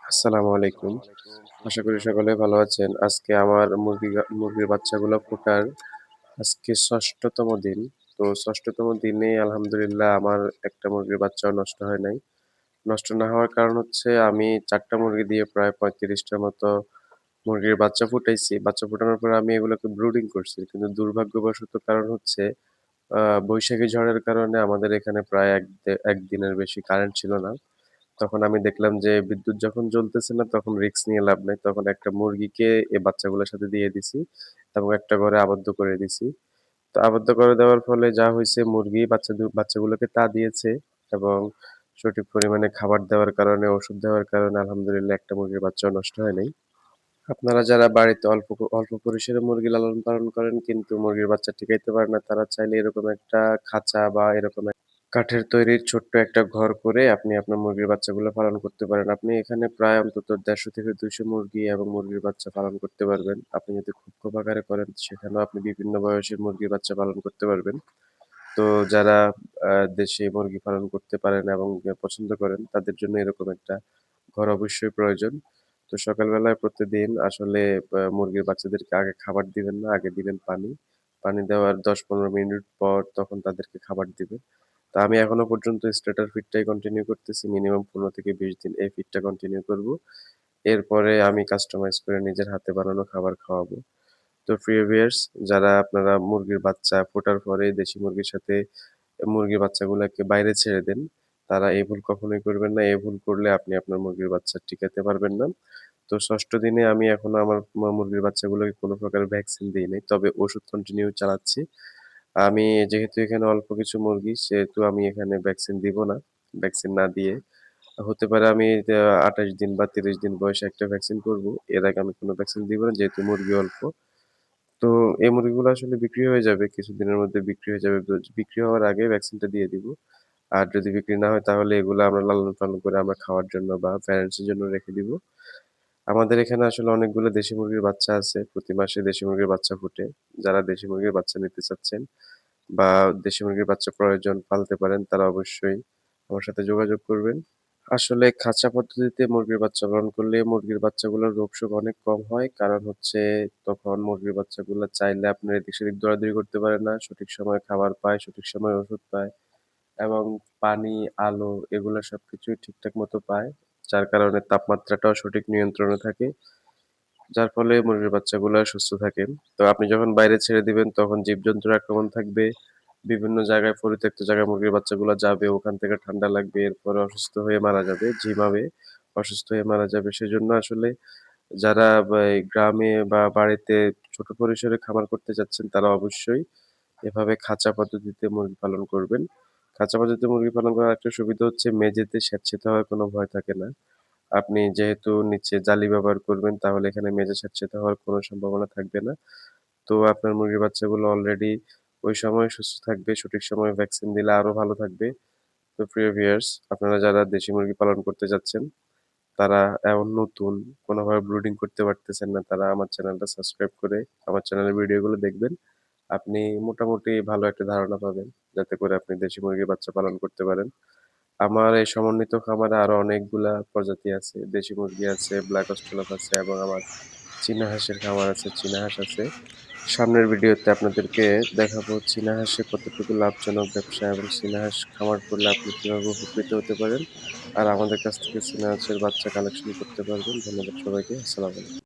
আসসালামু আলাইকুম। আশা করি সকলে ভালো আছেন। আজকে আমার মুরগির বাচ্চাগুলো ফোটার আজকে ৬ষ্ঠতম দিন। তো ৬ষ্ঠতম দিনে আলহামদুলিল্লাহ আমার একটা মুরগির বাচ্চাও নষ্ট হয় নাই। নষ্ট না হওয়ার কারণ হচ্ছে আমি ৪ টা মুরগি দিয়ে প্রায় ৩৫ টার মতো মুরগির বাচ্চা ফুটাইছি। বাচ্চা ফুটানোর পরে আমি এগুলোকে ব্রুডিং করছি। কিন্তু দুর্ভাগ্যবশত কারণ হচ্ছে আ বৈশাখী ঝড়ের কারণে আমাদের এখানে প্রায় ১ দিনের বেশি কারেন্ট ছিল না। তখন আমি দেখলাম যে বিদ্যুৎ যখন জ্বলতেছে না তখন রিস্ক নিয়ে লাভ নাই। তখন একটা মুরগিকে এই বাচ্চাগুলোর সাথে দিয়ে দিছি এবং একটা ঘরে আবদ্ধ করে দিছি। তো আবদ্ধ করে দেওয়ার ফলে যা হইছে মুরগি বাচ্চাগুলোকে তা দিয়েছে এবং সঠিক পরিমাণে খাবার দেওয়ার কারণে, ওষুধ দেওয়ার কারণে আলহামদুলিল্লাহ একটা মুরগির বাচ্চাও নষ্ট হয় নাই। আপনারা যারা বাড়িতে অল্প পরিসরে মুরগি লালন পালন করেন কিন্তু মুরগির বাচ্চা টিকাইতে পারেন না, তারা চাইলে এরকম একটা খাঁচা বা এরকম কাঠের তৈরি ছোট্ট একটা ঘর করে আপনি আপনার মুরগির বাচ্চাগুলো পালন করতে পারেন। আপনি এখানে প্রায় অন্তত ১৫০ থেকে ২০০ মুরগি এবং মুরগির বাচ্চা পালন করতে পারবেন। আপনি যদি খুব আকারে করেন সেখানেও আপনি বিভিন্ন বয়সের মুরগির বাচ্চা পালন করতে পারবেন। তো যারা দেশি মুরগি পালন করতে পারেন এবং পছন্দ করেন তাদের জন্য এরকম একটা ঘর অবশ্যই প্রয়োজন। তো সকালবেলায় প্রতিদিন আসলে মুরগির বাচ্চাদেরকে আগে খাবার দিবেন না, আগে দিবেন পানি। পানি দেওয়ার ১০-১৫ মিনিট পর তখন তাদেরকে খাবার দিবেন। তো আমি এখনো পর্যন্ত স্টার্টার ফিডটাই কন্টিনিউ করতেছি। মিনিমাম ১৫ থেকে ২০ দিন এই ফিডটা কন্টিনিউ করব। এরপরে আমি কাস্টমাইজ করে নিজের হাতে বানানো খাবার খাওয়াবো। তো প্রিয় ভিউয়ার্স, যারা আপনারা মুরগির বাচ্চা ফোটার পরে দেশি মুরগির সাথে মুরগির বাচ্চাগুলাকে বাইরে ছেড়ে দেন, তারা এই ভুল কখনোই করবেন না। এই ভুল করলে আপনি আপনার মুরগির বাচ্চা টিকাতে পারবেন না। তো ৬ষ্ঠ দিনে আমি এখনো আমার মুরগির বাচ্চাগুলোকে কোনো প্রকার ভ্যাকসিন দেই নাই। তবে ওষুধ কন্টিনিউ চালাচ্ছি। আমি যেহেতু এখানে অল্প কিছু মুরগি, সেহেতু আমি এখানে ভ্যাকসিন দিব না। ভ্যাকসিন না দিয়ে হতে পারে আমি ২৮ দিন বা ৩০ দিন বয়সে একটা ভ্যাকসিন করব। এর আগে আমি কোনো ভ্যাকসিন দিব না যেহেতু মুরগি অল্প। তো এই মুরগিগুলো আসলে বিক্রি হয়ে যাবে। কিছুদিনের মধ্যে বিক্রি হয়ে যাবে। বিক্রি হওয়ার আগে ভ্যাকসিনটা দিয়ে দিব। আর যদি বিক্রি না হয় তাহলে এগুলো আমরা লালন-পালন করে আমরা খাওয়ার জন্য বা প্যারেন্টস এর জন্য রেখে দিব। আমাদের এখানে আসলে অনেকগুলো দেশি মুরগির বাচ্চা আছে। প্রতি মাসে দেশি মুরগির বাচ্চা ফুটে। যারা দেশি মুরগির বাচ্চা নিতে চাচ্ছেন বা দেশি মুরগির বাচ্চা প্রয়োজন পালতে পারেন তারা অবশ্যই আমার সাথে যোগাযোগ করবেন। আসলে খাঁচা পদ্ধতিতে মুরগির বাচ্চা পালন করলে মুরগির বাচ্চাগুলোর রোগ-শোক অনেক কম হয়। কারণ হচ্ছে তখন মুরগির বাচ্চাগুলা চাইলে আপনার এদিক সেদিক দৌড়াদৌড়ি করতে পারে না। সঠিক সময়ে খাবার পায়, সঠিক সময়ে ওষুধ পায় এবং পানি, আলো এগুলা সবকিছুই ঠিকঠাক মতো পায়। যার কারণে তাপমাত্রাটাও সঠিক নিয়ন্ত্রণে থাকে। যার ফলে মুরগির বাচ্চাগুলা সুস্থ থাকে। তো আপনি যখন বাইরে ছেড়ে দিবেন তখন জীবজন্তুর আক্রমণ থাকবে। বিভিন্ন জায়গায় পরিত্যক্ত জায়গায় মুরগির বাচ্চাগুলা যাবে, ওখান থেকে ঠান্ডা লাগবে, এরপরে অসুস্থ হয়ে মারা যাবে, ঝিমাবে, অসুস্থ হয়ে মারা যাবে। সেজন্য আসলে যারা এই গ্রামে বা বাড়িতে ছোট পরিসরে খামার করতে চাচ্ছেন তারা অবশ্যই এভাবে খাঁচা পদ্ধতিতে মুরগি পালন করবেন। খাঁচা পদ্ধতিতে মুরগি পালন করার একটা সুবিধা হচ্ছে মেঝেতে স্যাঁতসেঁতে হওয়ার কোনো ভয় থাকে না। আপনি যেহেতু নিচে জালি ব্যবহার করবেন তাহলে এখানে মেঝে স্যাঁতসেঁতে হওয়ার কোনো সম্ভাবনা থাকবে না। তো আপনার মুরগির বাচ্চাগুলো অলরেডি ওই সময় সুস্থ থাকবে, সঠিক সময়ে ভ্যাকসিন দিলে আরো ভালো থাকবে। তো প্রিয় ভিউয়ার্স, আপনারা যারা দেশি মুরগি পালন করতে যাচ্ছেন, তারা এমন নতুন কোনোভাবে ব্রুডিং করতে পারতেছেন না, তারা আমার চ্যানেলটা সাবস্ক্রাইব করে আমার চ্যানেলের ভিডিওগুলো দেখবেন। আপনি মোটামুটি ভালো একটা ধারণা পাবেন, যাতে করে আপনি দেশি মুরগির বাচ্চা পালন করতে পারেন। আমার এই সমন্বিত খামারে আরো অনেকগুলা প্রজাতি আছে। দেশি মুরগি আছে, ব্ল্যাক অস্ট্রেলপ আছে এবং আমার চীনা হাঁসের খামার আছে, চীনা হাঁস আছে। সামনের ভিডিওতে আপনাদেরকে দেখাবো চীনা হাঁসে কতটুকু লাভজনক ব্যবসা এবং চীনা হাঁস খামার করলে আপনি কিভাবে উপকৃত হতে পারেন। আর আমাদের কাছ থেকে চীনা হাঁসের বাচ্চা কালেকশন করতে পারবেন। ধন্যবাদ সবাইকে। আসসালামু আলাইকুম।